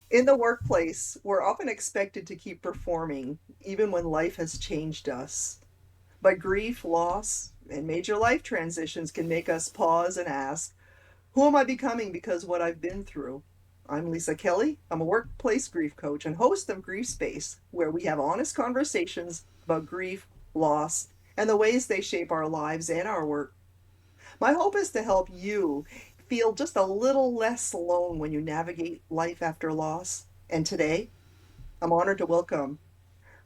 In the workplace, we're often expected to keep performing, even when life has changed us. But grief, loss, and major life transitions can make us pause and ask, who am I becoming because of what I've been through? I'm Lisa Kelly. I'm a workplace grief coach and host of Grief Space, where we have honest conversations about grief, loss, and the ways they shape our lives and our work. My hope is to help you feel just a little less alone when you navigate life after loss. And today, I'm honored to welcome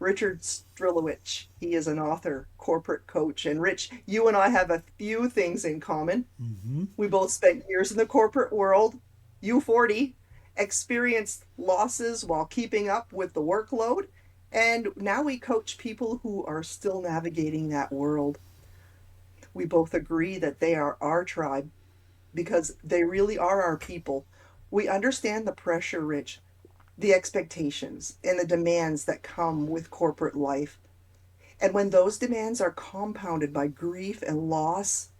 Richard Strilowich. He is an author, corporate coach. And Rich, you and I have a few things in common. Hmm. We both spent years in the corporate world. You 40, experienced losses while keeping up with the workload. And now we coach people who are still navigating that world. We both agree that they are our tribe because they really are our people. We understand the pressure, Rich, the expectations, and the demands that come with corporate life. And when those demands are compounded by grief and loss,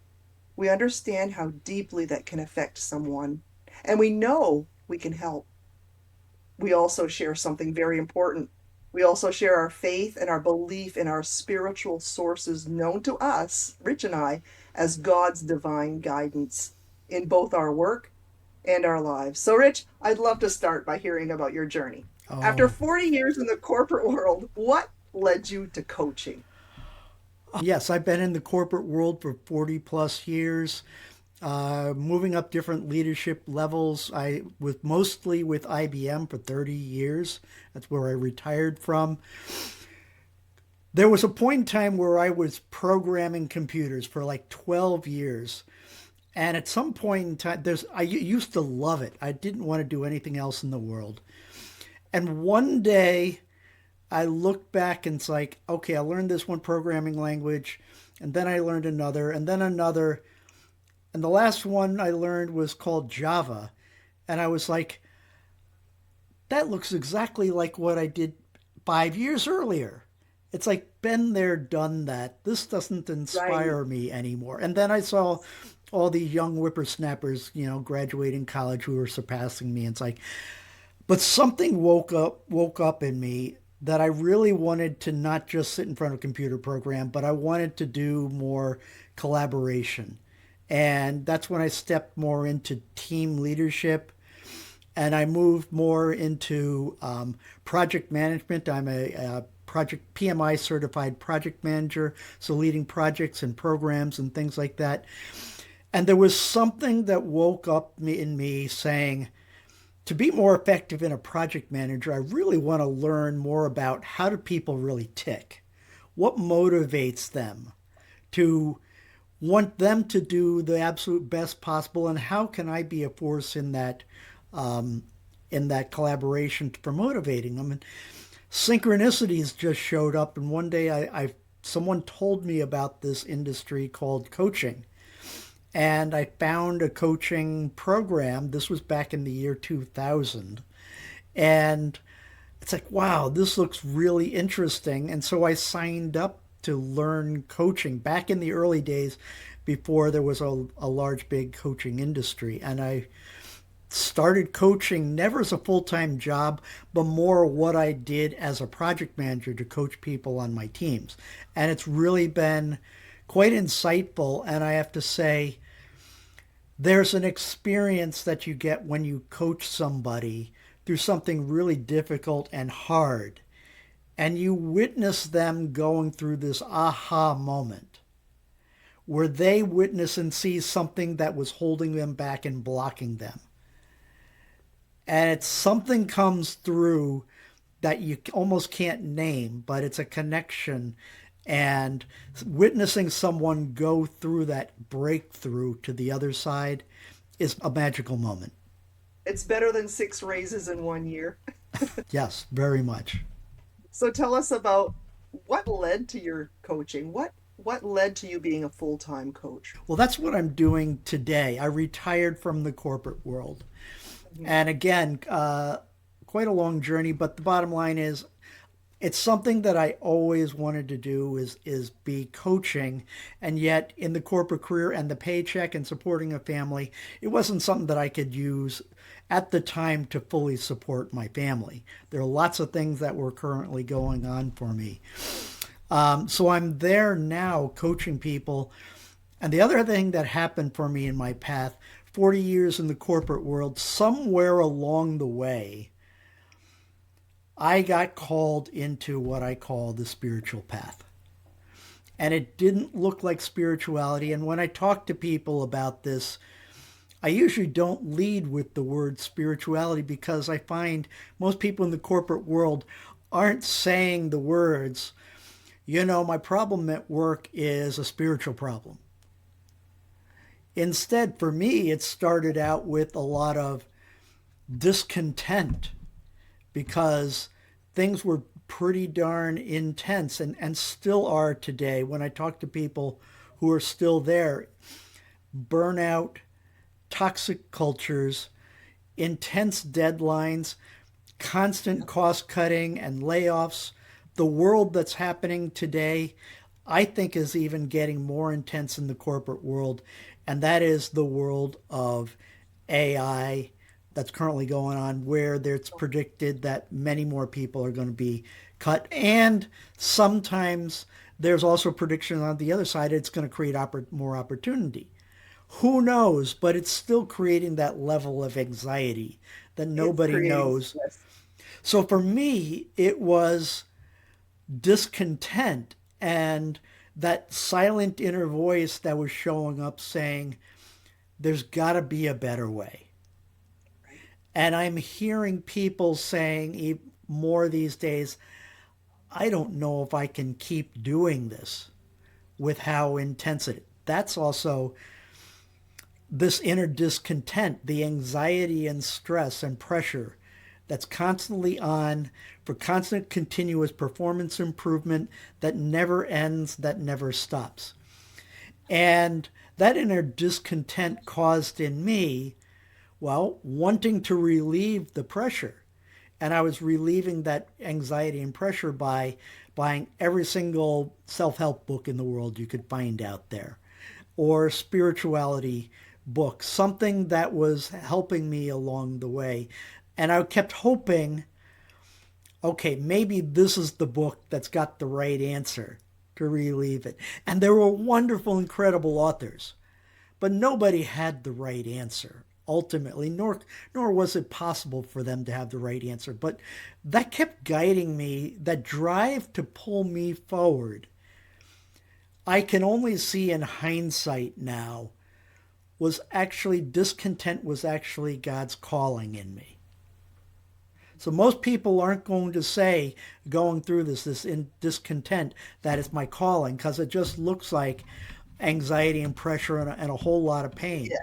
we understand how deeply that can affect someone. And we know we can help. We also share something very important. We also share our faith and our belief in our spiritual sources known to us, Rich and I, as God's divine guidance in both our work and our lives. So, Rich, I'd love to start by hearing about your journey. After Oh, 40 years in the corporate world, what led you to coaching? yes, I've been in the corporate world for 40 plus years, moving up different leadership levels. I was mostly with IBM for 30 years. That's where I retired from. There was a point in time where I was programming computers for like 12 years. And at some point in time, I used to love it. I didn't want to do anything else in the world. And one day I looked back and it's like, okay, I learned this one programming language, and then I learned another, and then another. And the last one I learned was called Java. And I was like, that looks exactly like what I did 5 years earlier. It's like, been there, done that. This doesn't Right. inspire me anymore. And then I saw all these young whippersnappers, graduating college who were surpassing me. And it's like, but something woke up in me that I really wanted to not just sit in front of a computer program, but I wanted to do more collaboration. And that's when I stepped more into team leadership and I moved more into project management. I'm a project PMI certified project manager, so leading projects and programs and things like that. And there was something that woke up in me saying, to be more effective in a project manager, I really want to learn more about how do people really tick? What motivates them to want them to do the absolute best possible, and how can I be a force in that collaboration for motivating them? And synchronicities just showed up, and one day I someone told me about this industry called coaching, and I found a coaching program. This was back in the year 2000. And it's like, wow, this looks really interesting. And so I signed up to learn coaching back in the early days before there was a large, big coaching industry. And I started coaching never as a full time job, but more what I did as a project manager to coach people on my teams. And it's really been quite insightful. And I have to say, there's an experience that you get when you coach somebody through something really difficult and hard, and you witness them going through this aha moment where they witness and see something that was holding them back and blocking them. And it's something comes through that you almost can't name, but it's a connection. And witnessing someone go through that breakthrough to the other side is a magical moment. It's better than six raises in 1 year. Yes, very much. So tell us about what led to your coaching. What led to you being a full-time coach? Well, that's what I'm doing today. I retired from the corporate world. Mhm. And again, quite a long journey, but the bottom line is it's something that I always wanted to do is be coaching, and yet in the corporate career and the paycheck and supporting a family, it wasn't something that I could use at the time to fully support my family. There are lots of things that were currently going on for me. So I'm there now coaching people. And the other thing that happened for me in my path, 40 years in the corporate world, somewhere along the way, I got called into what I call the spiritual path. And it didn't look like spirituality. And when I talk to people about this, I usually don't lead with the word spirituality because I find most people in the corporate world aren't saying the words, my problem at work is a spiritual problem. Instead, for me, it started out with a lot of discontent because things were pretty darn intense and still are today when I talk to people who are still there. Burnout, toxic cultures, intense deadlines, constant cost cutting and layoffs. The world that's happening today, I think, is even getting more intense in the corporate world, and that is the world of AI that's currently going on, where it's predicted that many more people are going to be cut. And sometimes there's also prediction on the other side, it's going to create more opportunity. Who knows? But it's still creating that level of anxiety that It's nobody creating knows. stress. So for me, it was discontent and that silent inner voice that was showing up saying, there's got to be a better way. And I'm hearing people saying more these days, I don't know if I can keep doing this with how intense it is. That's also this inner discontent, the anxiety and stress and pressure that's constantly on for constant continuous performance improvement that never ends, that never stops. And that inner discontent caused in me, well, wanting to relieve the pressure. And I was relieving that anxiety and pressure by buying every single self help book in the world you could find out there, or spirituality book, something that was helping me along the way. And I kept hoping, okay, maybe this is the book that's got the right answer to relieve it. And there were wonderful, incredible authors, but nobody had the right answer ultimately, nor was it possible for them to have the right answer. But that kept guiding me, that drive to pull me forward. I can only see in hindsight now was actually discontent was actually God's calling in me. So most people aren't going to say going through this in discontent that it's my calling because it just looks like anxiety and pressure and a whole lot of pain, Yeah.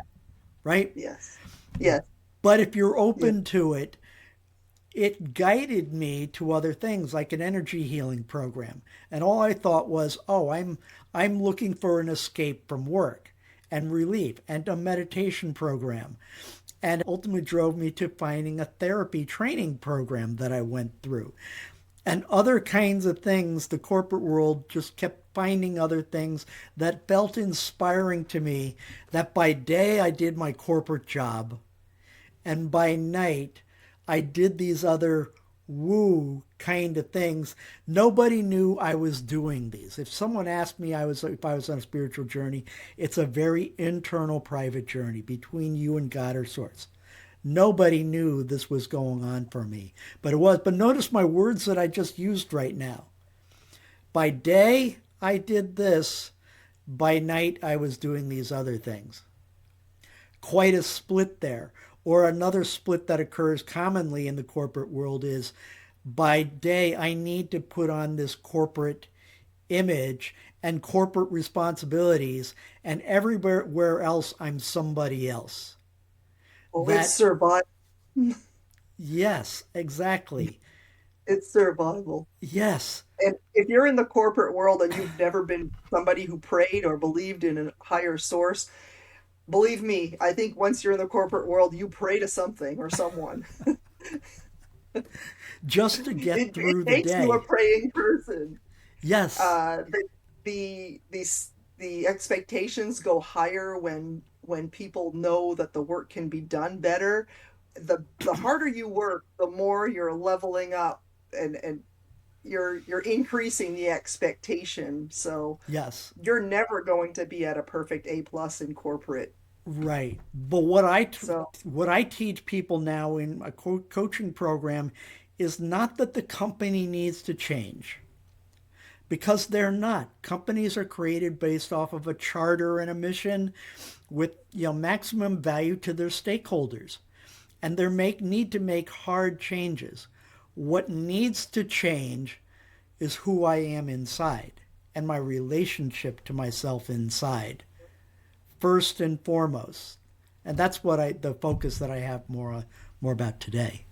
right? Yes. Yes. But if you're Yes. open to it, it guided me to other things like an energy healing program. And all I thought was, oh, I'm looking for an escape from work and relief and a meditation program. And ultimately drove me to finding a therapy training program that I went through. And other kinds of things, the corporate world just kept finding other things that felt inspiring to me, that by day I did my corporate job, and by night I did these other woo kind of things. Nobody knew I was doing these. If someone asked me if I was on a spiritual journey, it's a very internal, private journey between you and God or source. Nobody knew this was going on for me, but it was. But notice my words that I just used right now. By day, I did this. By night, I was doing these other things. Quite a split there. Or another split that occurs commonly in the corporate world is by day, I need to put on this corporate image and corporate responsibilities, and everywhere else, I'm somebody else. Oh, it's That, survival. yes, exactly. It's survival. Yes. And if you're in the corporate world and you've never been somebody who prayed or believed in a higher source, believe me, I think once you're in the corporate world, you pray to something or someone. Just to get It through the makes you a day. praying person. Yes. Uh, the the expectations go higher when people know that the work can be done better, the harder you work, the more you're leveling up, and you're increasing the expectation. So Yes. you're never going to be at a perfect A plus in corporate. Right. But So what I teach people now in a coaching program is not that the company needs to change, because they're not. Companies are created based off of a charter and a mission with, maximum value to their stakeholders. And they need to make hard changes. What needs to change is who I am inside and my relationship to myself inside, first and foremost. And that's the focus that I have more about today.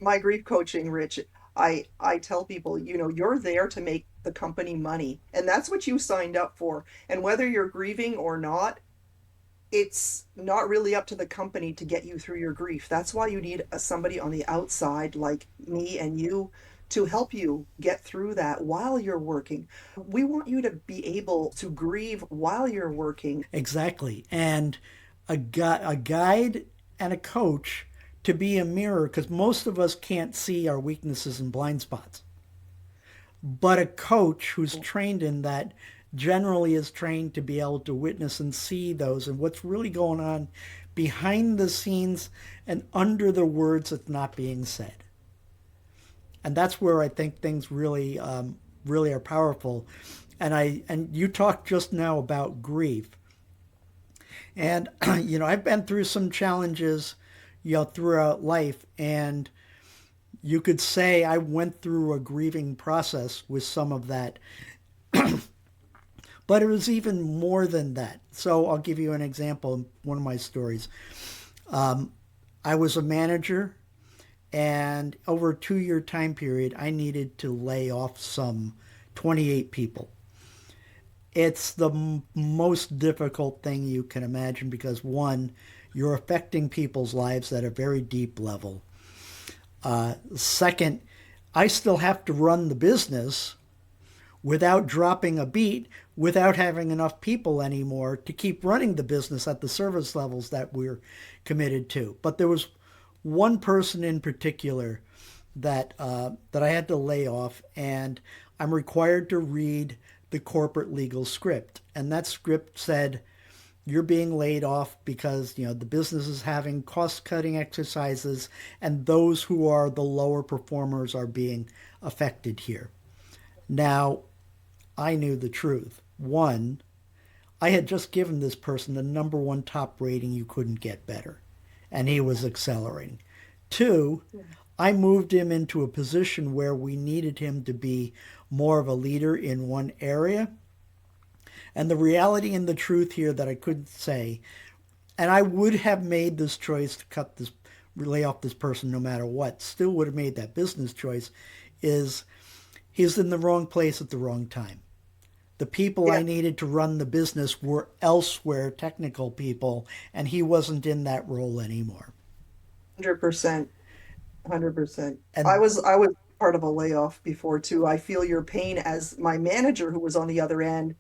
my grief coaching, Rich, I tell people, you're there to make the company money, and that's what you signed up for. And whether you're grieving or not, it's not really up to the company to get you through your grief. That's why you need somebody on the outside like me and you to help you get through that while you're working. We want you to be able to grieve while you're working. Exactly. And a guide and a coach to be a mirror, because most of us can't see our weaknesses and blind spots. But a coach who's trained in that generally is trained to be able to witness and see those and what's really going on behind the scenes and under the words that's not being said. And that's where I think things really are powerful. And you talked just now about grief, and I've been through some challenges, throughout life, and you could say I went through a grieving process with some of that, but it was even more than that. So I'll give you an example in one of my stories. I was a manager, and over a 2 year time period, I needed to lay off some 28 people. It's the most difficult thing you can imagine because, one, you're affecting people's lives at a very deep level. Second, I still have to run the business without dropping a beat, without having enough people anymore to keep running the business at the service levels that we're committed to. But there was one person in particular that I had to lay off, and I'm required to read the corporate legal script, and that script said you're being laid off because the business is having cost cutting exercises, and those who are the lower performers are being affected here. Now, I knew the truth. One, I had just given this person the number one top rating. You couldn't get better, and he was accelerating. Two, I moved him into a position where we needed him to be more of a leader in one area. And the reality and the truth here that I couldn't say, and I would have made this choice to lay off this person no matter what, still would have made that business choice, is he's in the wrong place at the wrong time. The people Yeah, I needed to run the business were elsewhere, technical people, and he wasn't in that role anymore. 100%. 100%. I And was I was part of a layoff before too. I feel your pain as my manager who was on the other end,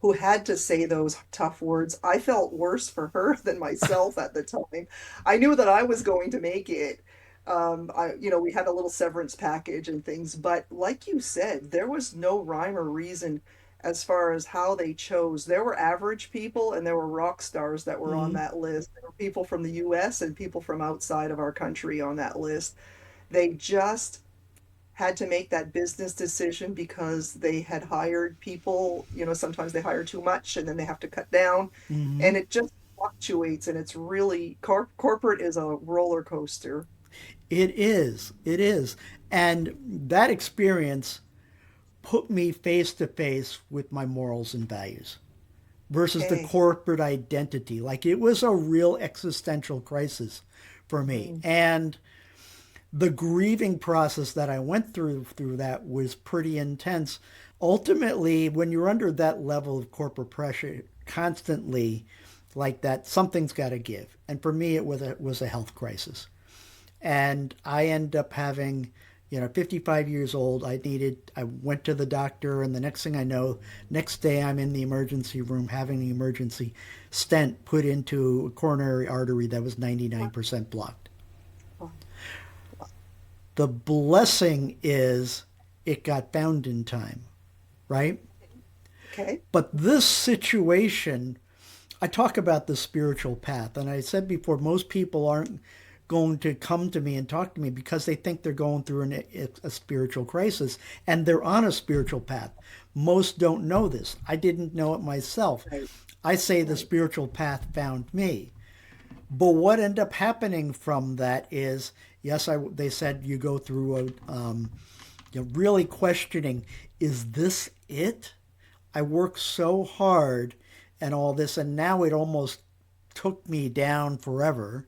who had to say those tough words. I felt worse for her than myself at the time. I knew that I was going to make it. We had a little severance package and things, but like you said, there was no rhyme or reason as far as how they chose. There were average people and there were rock stars that were on mhm, that list. There were people from the US and people from outside of our country on that list. They just had to make that business decision because they had hired people. Sometimes they hire too much and then they have to cut down. mhm. And it just fluctuates, and it's really corporate is a roller coaster. It is. It is. And that experience put me face to face with my morals and values versus the Okay. corporate identity. Like, it was a real existential crisis for me. Mm. And the grieving process that I went through that was pretty intense. Ultimately, when you're under that level of corporate pressure constantly like that, something's got to give. And for me, it was a health crisis. And I end up having, 55 years old. I went to the doctor, and the next thing I know, next day I'm in the emergency room having the emergency stent put into a coronary artery that was 99% blocked. The blessing is it got found in time, right? Okay. But this situation, I talk about the spiritual path, and I said before, most people aren't going to come to me and talk to me because they think they're going through a spiritual crisis, and they're on a spiritual path. Most don't know this. I didn't know it myself. Right. I say the Right. spiritual path found me. But what ended up happening from that is, yes, they said you go through really questioning, is this it? I worked so hard and all this, and now it almost took me down forever.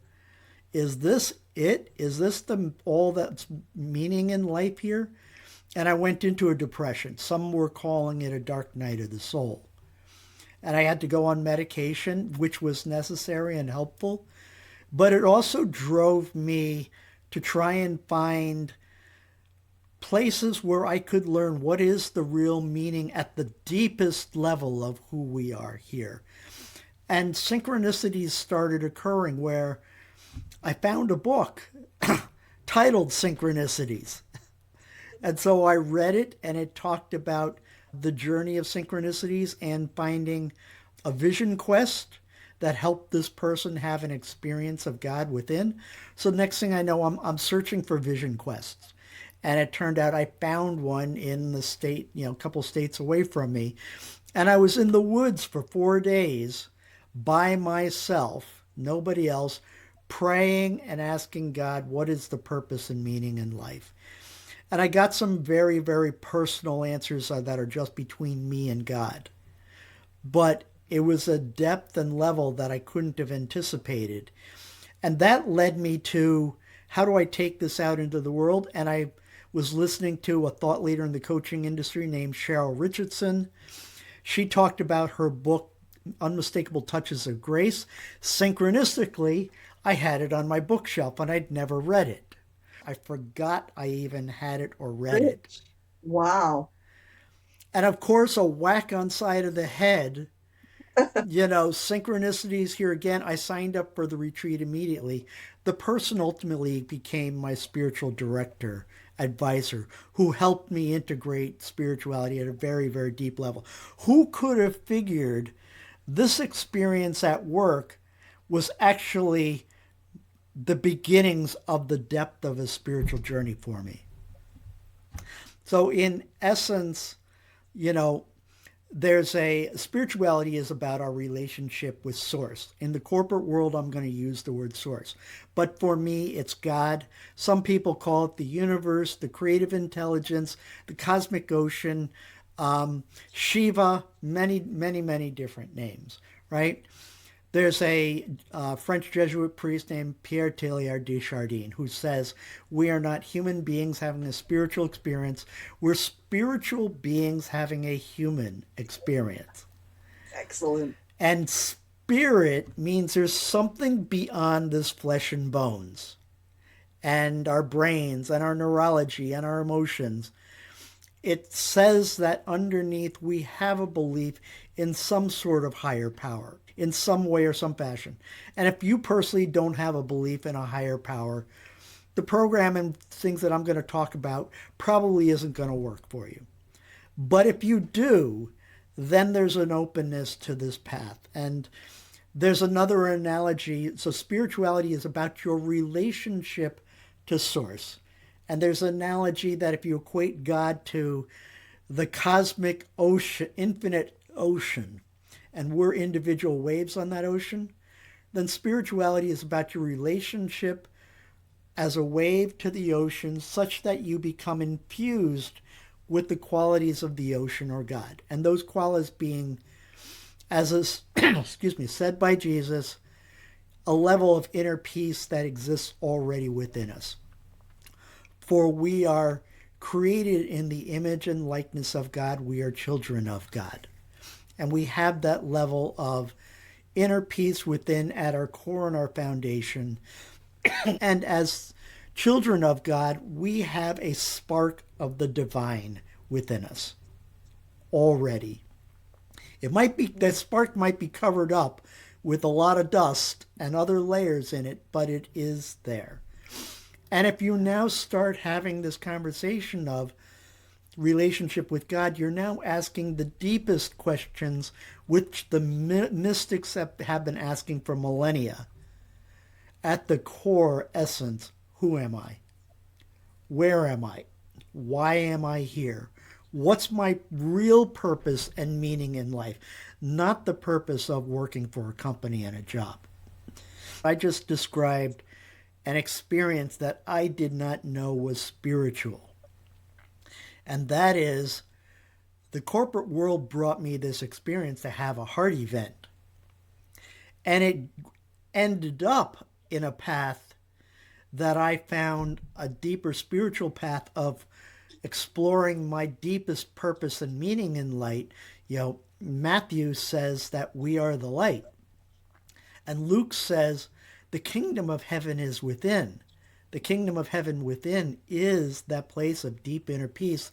Is this it? Is this the all that's meaning in life here? And I went into a depression. Some were calling it a dark night of the soul. And I had to go on medication, which was necessary and helpful. But it also drove me to try and find places where I could learn what is the real meaning at the deepest level of who we are here. And synchronicities started occurring where I found a book titled Synchronicities. And so I read it, and it talked about the journey of synchronicities and finding a vision quest that helped this person have an experience of God within. So next thing I know, I'm searching for vision quests. And it turned out I found one in the state, a couple states away from me. And I was in the woods for 4 days by myself, nobody else, praying and asking God, what is the purpose and meaning in life? And I got some very, very personal answers that are just between me and God. But it was a depth and level that I couldn't have anticipated. And that led me to, how do I take this out into the world? And I was listening to a thought leader in the coaching industry named Cheryl Richardson. She talked about her book, Unmistakable Touches of Grace. Synchronistically, I had it on my bookshelf and I'd never read it. I forgot I even had it or read it. Rich. Wow. And of course, a whack on side of the head, synchronicities here again. I signed up for the retreat immediately. The person ultimately became my spiritual director, advisor, who helped me integrate spirituality at a very, very deep level. Who could have figured this experience at work was actually the beginnings of the depth of a spiritual journey for me? So in essence, there's spirituality is about our relationship with source. In the corporate world, I'm going to use the word source. But for me, it's God. Some people call it the universe, the creative intelligence, the cosmic ocean, Shiva, many, many, many different names, right? There's a French Jesuit priest named Pierre Teilhard de Chardin who says, we are not human beings having a spiritual experience. We're spiritual beings having a human experience. Excellent. And spirit means there's something beyond this flesh and bones and our brains and our neurology and our emotions. It says that underneath we have a belief in some sort of higher power in some way or some fashion. And if you personally don't have a belief in a higher power, the program and things that I'm going to talk about probably isn't going to work for you. But if you do, then there's an openness to this path. And there's another analogy. So spirituality is about your relationship to source. And there's an analogy that if you equate God to the cosmic ocean, infinite ocean, and we're individual waves on that ocean, then spirituality is about your relationship as a wave to the ocean such that you become infused with the qualities of the ocean or God. And those qualities being, as is, said by Jesus, a level of inner peace that exists already within us. For we are created in the image and likeness of God. We are children of God. And we have that level of inner peace within at our core and our foundation. And as children of God, we have a spark of the divine within us already. It might be that spark might be covered up with a lot of dust and other layers in it, but it is there. And if you now start having this conversation of relationship with God, you're now asking the deepest questions which the mystics have been asking for millennia. At the core essence, who am I? Where am I? Why am I here? What's my real purpose and meaning in life? Not the purpose of working for a company and a job. I just described an experience that I did not know was spiritual. And that is, the corporate world brought me this experience to have a heart event. And it ended up in a path that I found a deeper spiritual path of exploring my deepest purpose and meaning in light. Matthew says that we are the light. And Luke says the kingdom of heaven is within. The kingdom of heaven within is that place of deep inner peace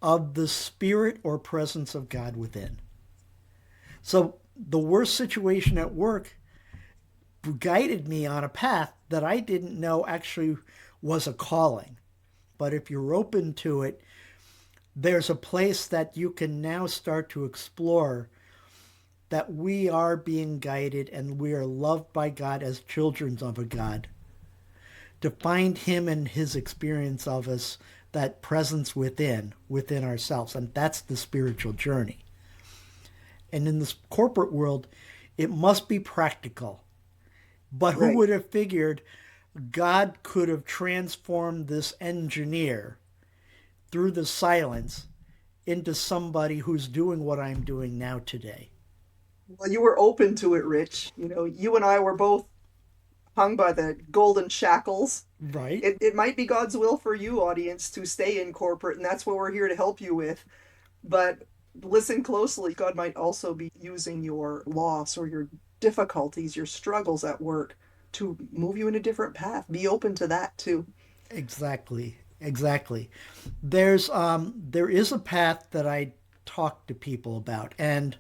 of the spirit or presence of God within. So the worst situation at work guided me on a path that I didn't know actually was a calling. But if you're open to it, there's a place that you can now start to explore that we are being guided and we are loved by God as children of a God. To find him and his experience of us, that presence within ourselves. And that's the spiritual journey. And in this corporate world, it must be practical. But who Right. would have figured God could have transformed this engineer through the silence into somebody who's doing what I'm doing now today? Well, you were open to it, Rich. You and I were both hung by the golden shackles. Right? It might be God's will for you, audience, to stay in corporate, and that's what we're here to help you with. But listen closely. God might also be using your loss or your difficulties, your struggles at work to move you in a different path. Be open to that too. Exactly. Exactly. There is a path that I talk to people about, and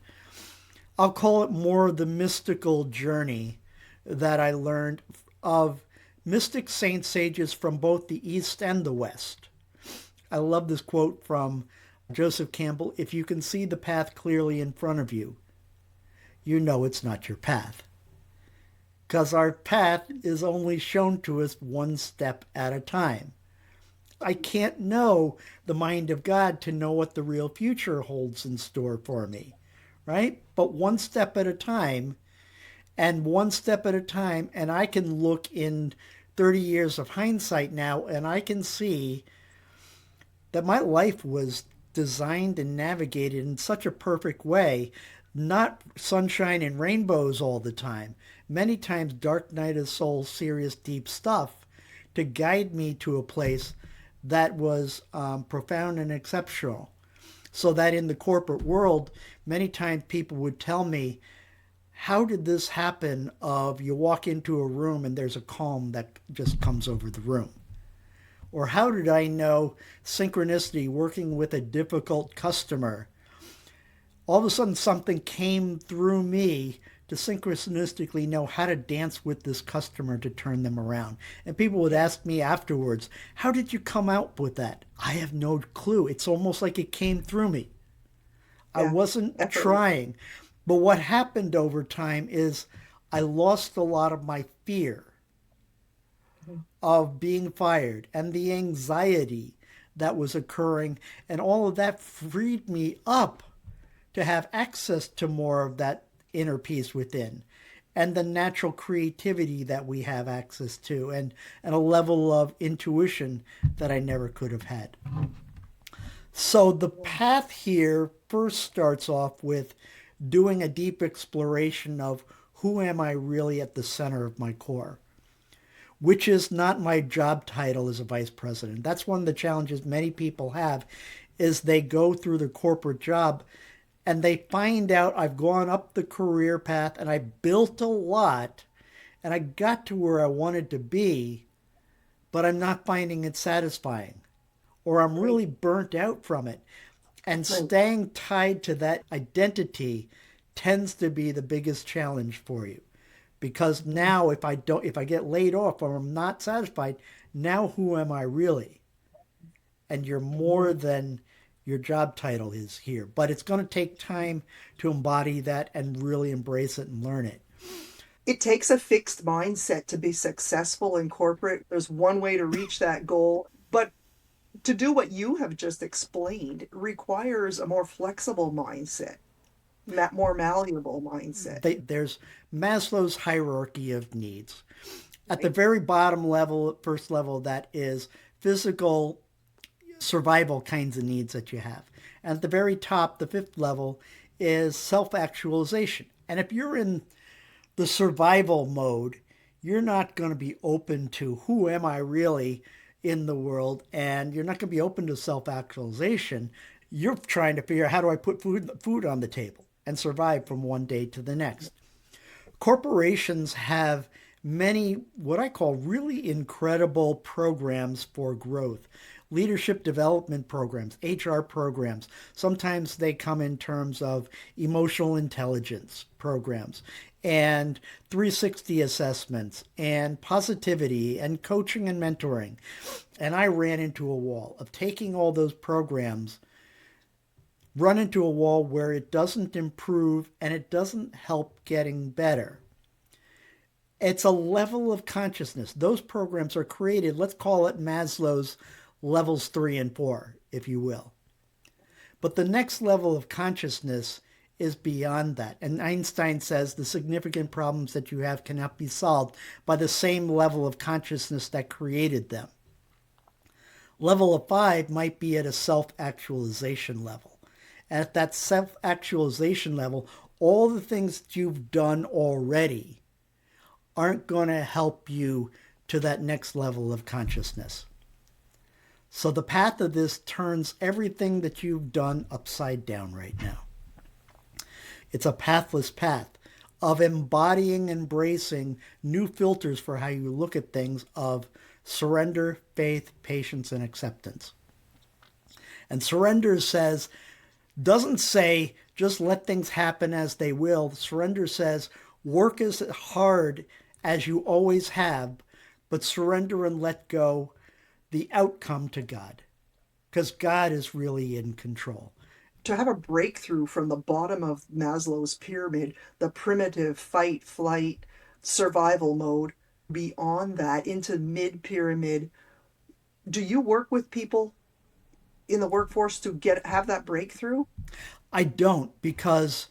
I'll call it more the mystical journey that I learned of mystic saint sages from both the East and the West. I love this quote from Joseph Campbell: if you can see the path clearly in front of you, you know it's not your path. Because our path is only shown to us one step at a time. I can't know the mind of God to know what the real future holds in store for me, right? But one step at a time, and one step at a time, and I can look in 30 years of hindsight now, and I can see that my life was designed and navigated in such a perfect way, not sunshine and rainbows all the time. Many times dark night of soul, serious deep stuff to guide me to a place that was profound and exceptional. So that in the corporate world, many times people would tell me, how did this happen of you walk into a room and there's a calm that just comes over the room? Or how did I know synchronicity working with a difficult customer? All of a sudden something came through me to synchronistically know how to dance with this customer to turn them around. And people would ask me afterwards, how did you come out with that? I have no clue. It's almost like it came through me. I Yeah, wasn't effortless. trying. But what happened over time is I lost a lot of my fear of being fired and the anxiety that was occurring. And all of that freed me up to have access to more of that inner peace within and the natural creativity that we have access to, and a level of intuition that I never could have had. So the path here first starts off with doing a deep exploration of who am I really at the center of my core, which is not my job title as a vice president. That's one of the challenges many people have is they go through the corporate job and they find out I've gone up the career path and I built a lot and I got to where I wanted to be, but I'm not finding it satisfying, or I'm Right. really burnt out from it. And Right. staying tied to that identity tends to be the biggest challenge for you. Because now if I get laid off or I'm not satisfied, now who am I really? And you're more Mhm. than your job title is here. But it's going to take time to embody that and really embrace it and learn it. It takes a fixed mindset to be successful in corporate. There's one way to reach that goal, but to do what you have just explained requires a more flexible mindset, more malleable mindset, There's Maslow's hierarchy of needs. At the right? very bottom level, first level, that is physical survival kinds of needs that you have. And at the very top, the fifth level, is self actualization. And if you're in the survival mode, you're not going to be open to who am I really in the world, and you're not going to be open to self actualization. You're trying to figure out how do I put food on the table and survive from one day to the next. Corporations have many what I call really incredible programs for growth. Leadership development programs, HR programs. Sometimes they come in terms of emotional intelligence programs and 360 assessments and positivity and coaching and mentoring. And I ran into a wall of taking all those programs, run into a wall where it doesn't improve and it doesn't help getting better. It's a level of consciousness. Those programs are created, let's call it Maslow's levels 3 and 4, if you will. But the next level of consciousness is beyond that. And Einstein says the significant problems that you have cannot be solved by the same level of consciousness that created them. Level of 5 might be at a self actualization level. And at that self actualization level, all the things that you've done already aren't going to help you to that next level of consciousness. So the path of this turns everything that you've done upside down right now. It's a pathless path of embodying, embracing new filters for how you look at things of surrender, faith, patience, and acceptance. And surrender doesn't say just let things happen as they will. Surrender says work as hard as you always have, but surrender and let go the outcome to God, because God is really in control. To have a breakthrough from the bottom of Maslow's pyramid, the primitive fight, flight, survival mode, beyond that into mid pyramid, do you work with people in the workforce to get have that breakthrough? I don't, because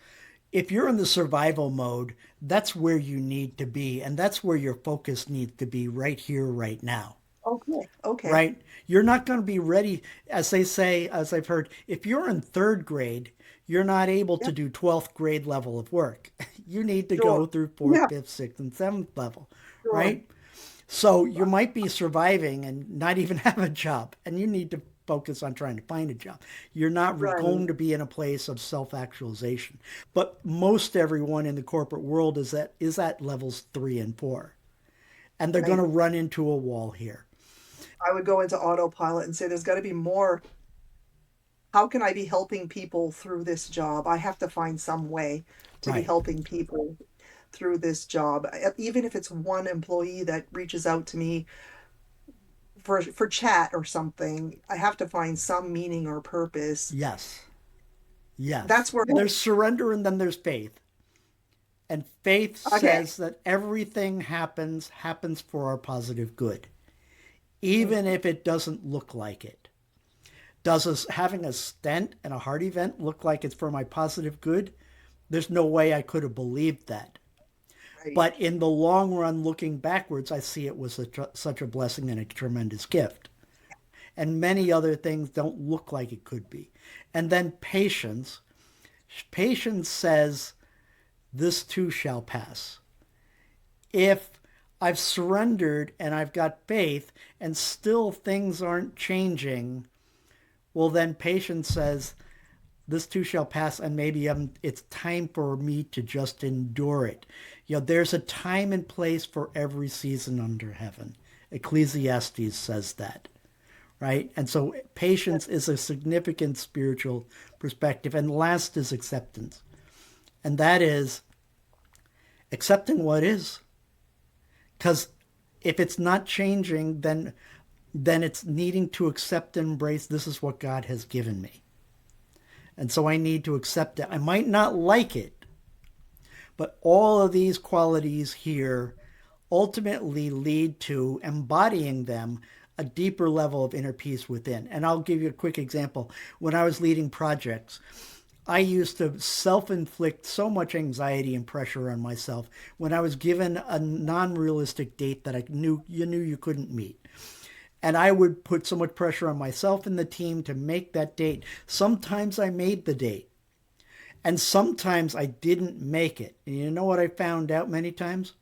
if you're in the survival mode, that's where you need to be, and that's where your focus needs to be right here, right now. Okay, okay. Right? You're not going to be ready, as they say, as I've heard, if you're in third grade, you're not able to Yep, do 12th grade level of work. You need to sure. go through fourth, Yeah, fifth, sixth, and seventh level, sure. right? So you might be surviving and not even have a job, and you need to focus on trying to find a job. You're not Right, going to be in a place of self-actualization. But most everyone in the corporate world is at levels 3 and 4, and they're and going to run into a wall here. I would go into autopilot and say there's got to be more. How can I be helping people through this job? I have to find some way to be Right. helping people through this job. Even if it's one employee that reaches out to me for chat or something, I have to find some meaning or purpose. Yes. Yes. That's where, There's surrender and then there's faith. And faith okay. says that everything happens for our positive good, even if it doesn't look like it. Having a stent and a heart event look like it's for my positive good? There's no way I could have believed that. Right. But in the long run, looking backwards, I see it was such a blessing and a tremendous gift. And many other things don't look like it could be. And then patience. Patience says, this too shall pass. If I've surrendered and I've got faith and still things aren't changing, well, then patience says, this too shall pass, and maybe it's time for me to just endure it. There's a time and place for every season under heaven, Ecclesiastes says that, right? And so patience is a significant spiritual perspective. And last is acceptance. And that is accepting what is. Because if it's not changing, then it's needing to accept and embrace this is what God has given me. And so I need to accept it. I might not like it, but all of these qualities here ultimately lead to embodying them a deeper level of inner peace within. And I'll give you a quick example. When I was leading projects, I used to self-inflict so much anxiety and pressure on myself when I was given a non-realistic date that I knew you couldn't meet. And I would put so much pressure on myself and the team to make that date. Sometimes I made the date, and sometimes I didn't make it. And you know what I found out many times?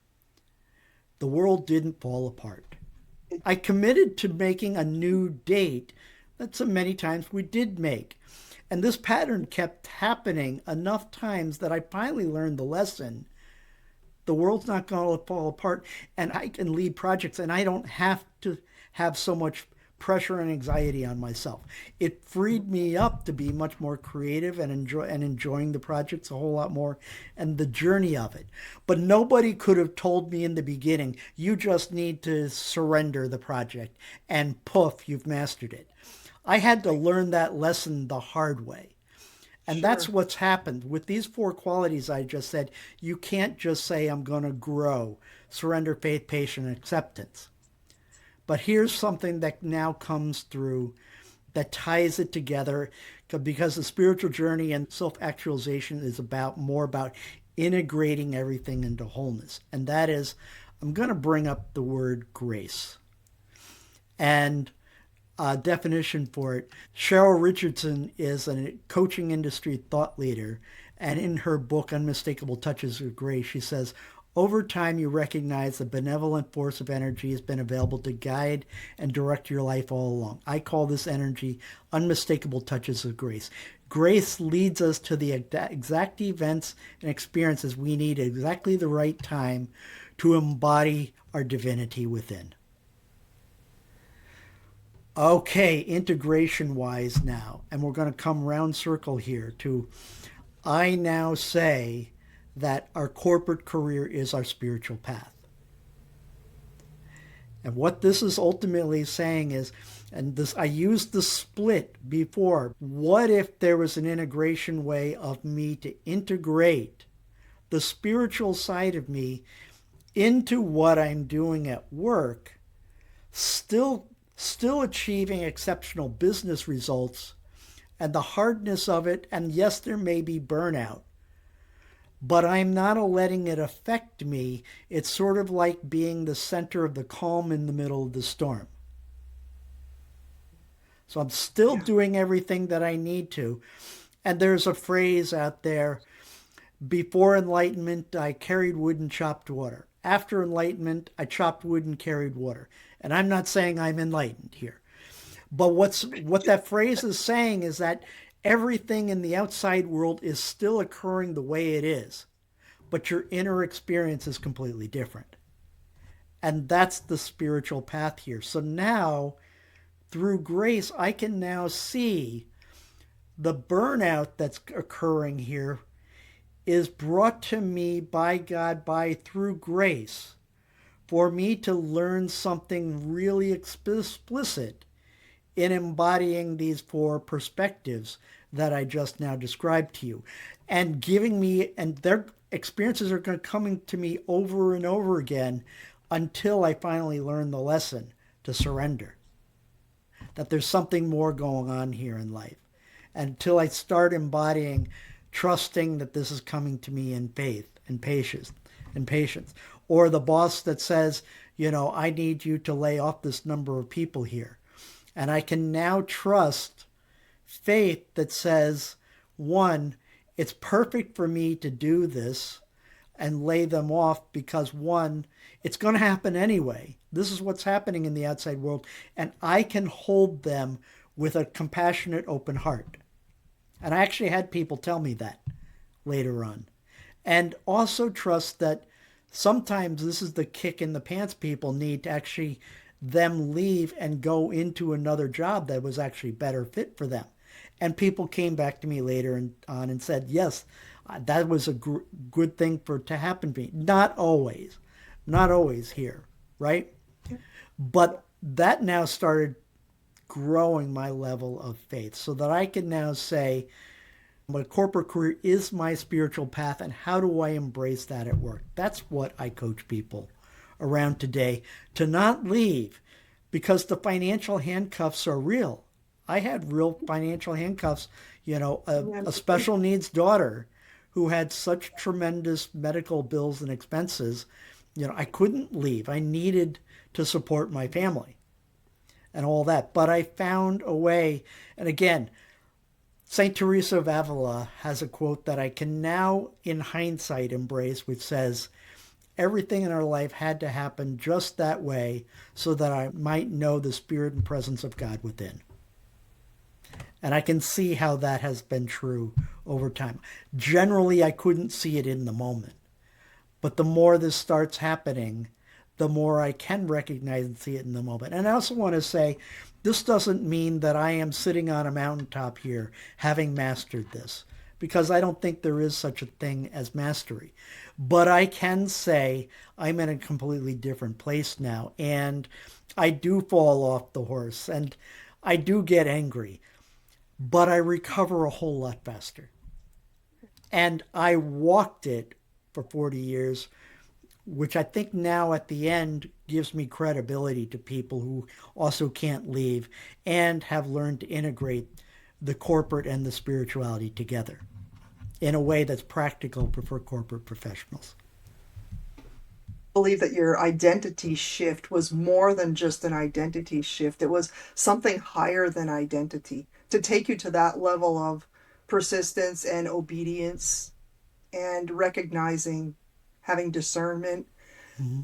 The world didn't fall apart. I committed to making a new date that so many times we did make. And this pattern kept happening enough times that I finally learned the lesson. The world's not going to fall apart, and I can lead projects, and I don't have to have so much pressure and anxiety on myself. It freed me up to be much more creative and enjoying the projects a whole lot more and the journey of it. But nobody could have told me in the beginning, you just need to surrender the project and poof, you've mastered it. I had to learn that lesson the hard way. And that's Sure. what's happened with these four qualities I just said. You can't just say, I'm going to grow, surrender, faith, patience, and acceptance. But here's something that now comes through that ties it together, because the spiritual journey and self-actualization is more about integrating everything into wholeness. And that is, I'm going to bring up the word grace. And a definition for it. Cheryl Richardson is a coaching industry thought leader, and in her book, Unmistakable Touches of Grace, she says, over time, you recognize the benevolent force of energy has been available to guide and direct your life all along. I call this energy unmistakable touches of grace. Grace leads us to the exact events and experiences we need at exactly the right time to embody our divinity within. Okay, integration wise now, and we're going to come round circle here to I now say that our corporate career is our spiritual path. And what this is ultimately saying is, and this I used the split before, what if there was an integration way of me to integrate the spiritual side of me into what I'm doing at work, still achieving exceptional business results, and the hardness of it, and yes, there may be burnout, but I'm not letting it affect me. It's sort of like being the center of the calm in the middle of the storm. So I'm still Yeah. doing everything that I need to. And there's a phrase out there, before enlightenment, I carried wood and chopped water. After enlightenment, I chopped wood and carried water. And I'm not saying I'm enlightened here. But what that phrase is saying is that everything in the outside world is still occurring the way it is, but your inner experience is completely different. And that's the spiritual path here. So now, through grace, I can now see the burnout that's occurring here is brought to me by God through grace for me to learn something really explicit in embodying these four perspectives that I just now described to you, and giving me, and their experiences are coming to me over and over again until I finally learn the lesson to surrender, that there's something more going on here in life, until I start embodying, trusting that this is coming to me in faith and patience. Or the boss that says, I need you to lay off this number of people here. And I can now trust faith that says, one, it's perfect for me to do this and lay them off because, one, it's going to happen anyway. This is what's happening in the outside world, and I can hold them with a compassionate, open heart. And I actually had people tell me that later on. And also trust that sometimes this is the kick in the pants people need to actually them leave and go into another job that was actually better fit for them. And people came back to me later on and said, yes, that was a good thing for to happen to me. Not always here, right? But that now started growing my level of faith so that I can now say, my corporate career is my spiritual path, and how do I embrace that at work? That's what I coach people around today, to not leave because the financial handcuffs are real. I had real financial handcuffs, a special needs daughter who had such tremendous medical bills and expenses. I couldn't leave. I needed to support my family and all that. But I found a way. And again, St. Teresa of Avila has a quote that I can now, in hindsight, embrace, which says, everything in our life had to happen just that way so that I might know the spirit and presence of God within. And I can see how that has been true over time. Generally, I couldn't see it in the moment. But the more this starts happening, the more I can recognize and see it in the moment. And I also want to say, this doesn't mean that I am sitting on a mountaintop here having mastered this, because I don't think there is such a thing as mastery. But I can say I'm in a completely different place now, and I do fall off the horse, and I do get angry, but I recover a whole lot faster. And I walked it for 40 years, which I think now at the end gives me credibility to people who also can't leave and have learned to integrate the corporate and the spirituality together in a way that's practical for corporate professionals. Believe that your identity shift was more than just an identity shift. It was something higher than identity to take you to that level of persistence and obedience and recognizing, having discernment. Mm-hmm.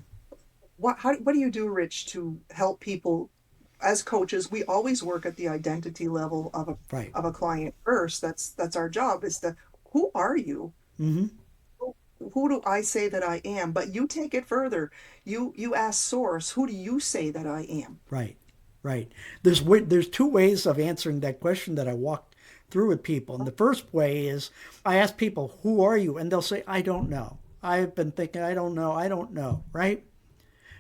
What do you do, Rich, to help people? As coaches, we always work at the identity level of a Right. of a client first. That's our job, is the, who are you? Mm-hmm. Who do I say that I am? But you take it further. You ask source, who do you say that I am? Right. Right. There's two ways of answering that question that I walked through with people. And the first way is I ask people, who are you? And they'll say, I don't know. I've been thinking, I don't know, right?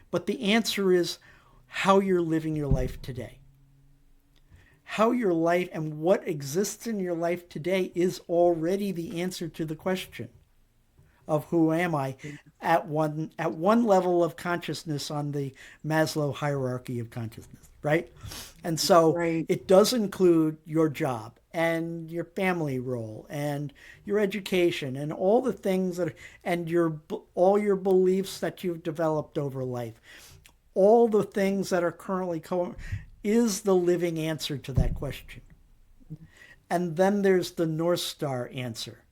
But the answer is how you're living your life today. How your life and what exists in your life today is already the answer to the question of who am I at one level of consciousness on the Maslow hierarchy of consciousness, right? And so Right. it does include your job and your family role and your education and all the things and all your beliefs that you've developed over life. All the things that are currently is the living answer to that question. And then there's the North Star answer.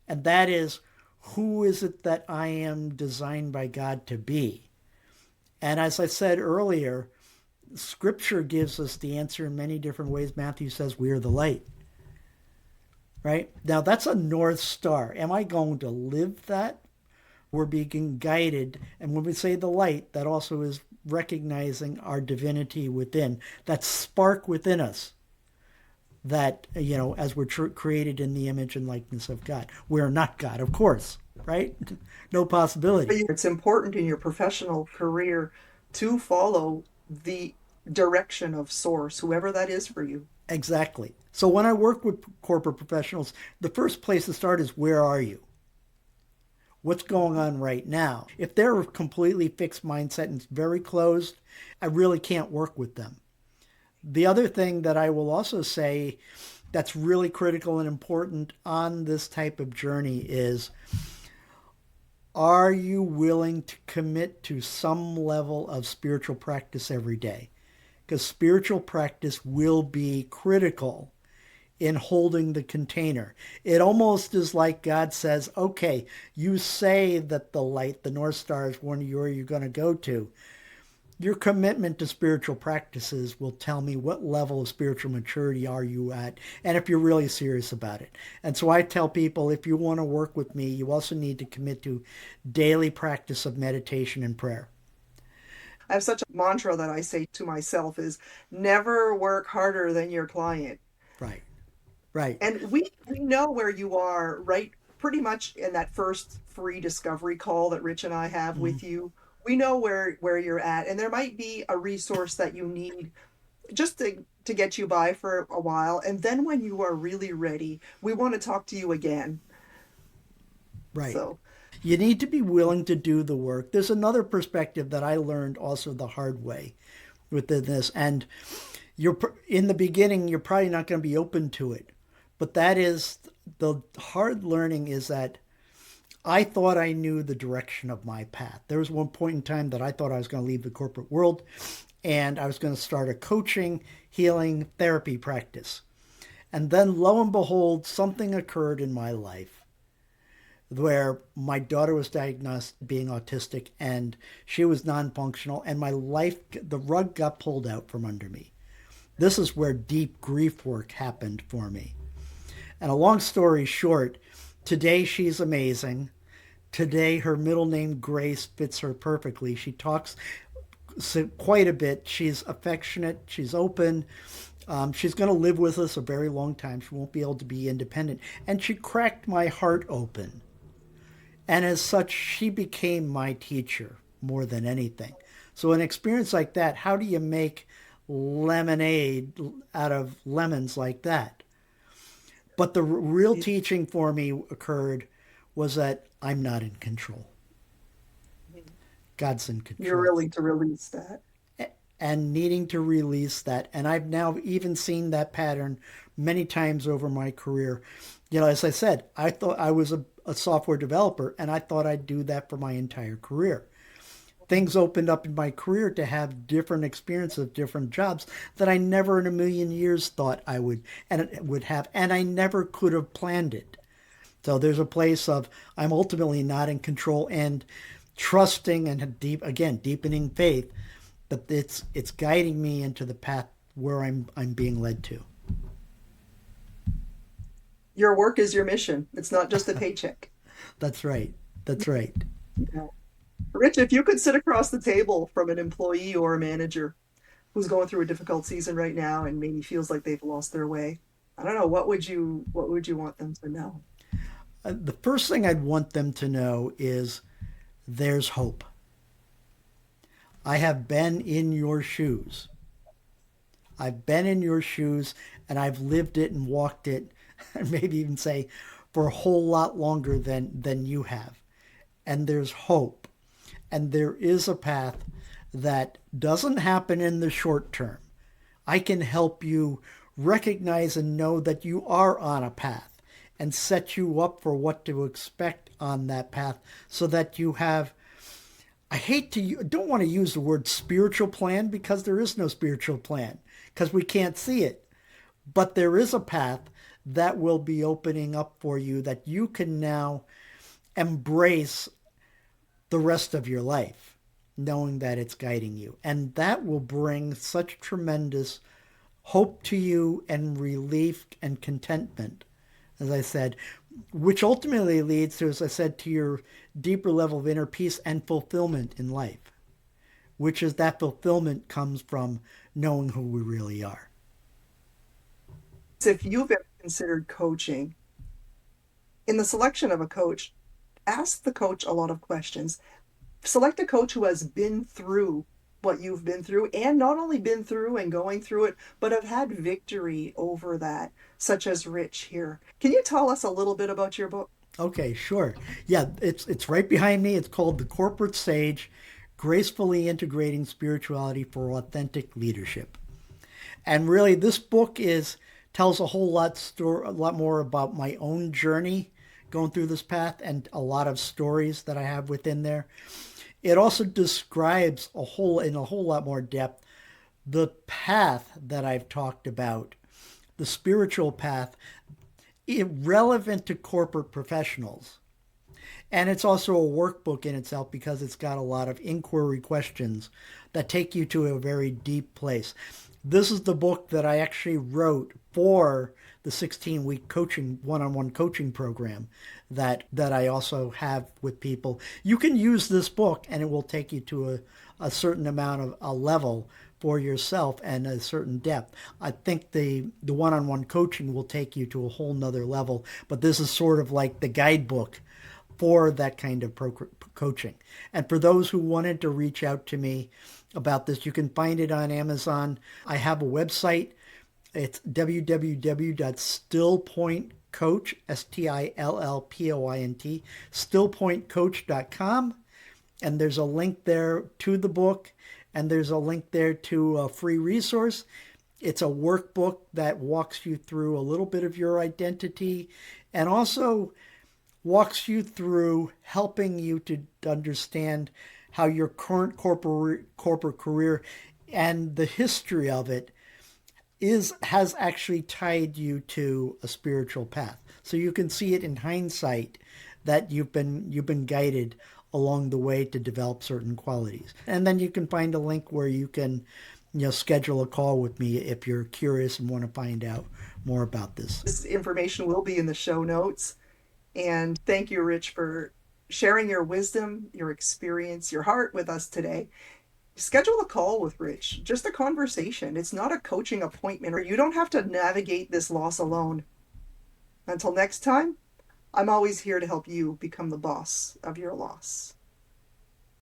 And that is, who is it that I am designed by God to be? And as I said earlier, Scripture gives us the answer in many different ways. Matthew says we are the light. Right? Now that's a North Star. Am I going to live that? We're being guided. And when we say the light, that also is recognizing our divinity within, that spark within us. That, as we're created in the image and likeness of God. We're not God, of course, right? No possibility. But it's important in your professional career to follow the direction of source, whoever that is for you. Exactly. So when I work with corporate professionals, the first place to start is, where are you? What's going on right now? If they're a completely fixed mindset and very closed, I really can't work with them. The other thing that I will also say that's really critical and important on this type of journey is, are you willing to commit to some level of spiritual practice every day? Because spiritual practice will be critical in holding the container. It almost is like God says, okay, you say that the light, the North Star, is where you're going to go to. Your commitment to spiritual practices will tell me what level of spiritual maturity are you at, and if you're really serious about it. And so I tell people, if you want to work with me, you also need to commit to daily practice of meditation and prayer. I have such a mantra that I say to myself is never work harder than your client. Right. Right. And we know where you are, right? Pretty much in that first free discovery call that Rich and I have Mm-hmm. with you. We know where you're at, and there might be a resource that you need just to get you by for a while. And then when you are really ready, we want to talk to you again. Right. So, You need to be willing to do the work. There's another perspective that I learned also the hard way within this. And you're in the beginning, you're probably not going to be open to it. But that is the hard learning is that I thought I knew the direction of my path. There was one point in time that I thought I was going to leave the corporate world and I was going to start a coaching, healing, therapy practice. And then lo and behold, something occurred in my life where my daughter was diagnosed being autistic and she was non-functional and my life, the rug got pulled out from under me. This is where deep grief work happened for me. And a long story short, today she's amazing. Today her middle name Grace fits her perfectly. She talks quite a bit. She's affectionate. She's open. She's going to live with us a very long time. She won't be able to be independent. And she cracked my heart open. And as such, she became my teacher more than anything. So, an experience like that, how do you make lemonade out of lemons like that? But the real teaching for me occurred was that I'm not in control. God's in you're control. willing to release that. And needing to release that. And I've now even seen that pattern many times over my career. You know, as I said, I thought I was a software developer and I thought I'd do that for my entire career. Things opened up in my career to have different experiences of different jobs that I never in a million years thought I would have, and I never could have planned it. So there's a place of I'm ultimately not in control and trusting and deepening faith that it's guiding me into the path where I'm being led to. Your work is your mission. It's not just a paycheck. That's right. That's right. Yeah. Rich, if you could sit across the table from an employee or a manager who's going through a difficult season right now and maybe feels like they've lost their way, I don't know, what would you want them to know? The first thing I'd want them to know is there's hope. I have been in your shoes. I've been in your shoes and I've lived it and walked it, and maybe even say for a whole lot longer than you have. And there's hope. And there is a path that doesn't happen in the short term. I can help you recognize and know that you are on a path and set you up for what to expect on that path so that you have don't want to use the word spiritual plan because there is no spiritual plan because we can't see it. But there is a path that will be opening up for you that you can now embrace the rest of your life, knowing that it's guiding you. And that will bring such tremendous hope to you and relief and contentment, as I said, which ultimately leads to, as I said, to your deeper level of inner peace and fulfillment in life, which is that fulfillment comes from knowing who we really are. So if you've ever considered coaching, in the selection of a coach, ask the coach a lot of questions. Select a coach who has been through what you've been through and not only been through and going through it, but have had victory over that, such as Rich here. Can you tell us a little bit about your book? Okay, sure. Yeah, it's right behind me. It's called The Corporate Sage: Gracefully Integrating Spirituality for Authentic Leadership. And really this book is tells a lot more about my own journey going through this path and a lot of stories that I have within there. It also describes in a whole lot more depth the path that I've talked about, the spiritual path, irrelevant to corporate professionals. And it's also a workbook in itself because it's got a lot of inquiry questions that take you to a very deep place. This is the book that I actually wrote for the 16-week coaching, one-on-one coaching program that I also have with people. You can use this book and it will take you to a certain amount of a level for yourself and a certain depth. I think the one-on-one coaching will take you to a whole nother level, but this is sort of like the guidebook for that kind of coaching. And for those who wanted to reach out to me about this, you can find it on Amazon. I have a website. It's www.stillpointcoach, Stillpoint, stillpointcoach.com. And there's a link there to the book, and there's a link there to a free resource. It's a workbook that walks you through a little bit of your identity and also walks you through helping you to understand how your current corporate career and the history of it has actually tied you to a spiritual path. So you can see it in hindsight that you've been guided along the way to develop certain qualities. And then you can find a link where you can schedule a call with me if you're curious and want to find out more about this. This information will be in the show notes. And thank you, Rich, for sharing your wisdom, your experience, your heart with us today. Schedule a call with Rich, just a conversation. It's not a coaching appointment, or you don't have to navigate this loss alone. Until next time, I'm always here to help you become the boss of your loss.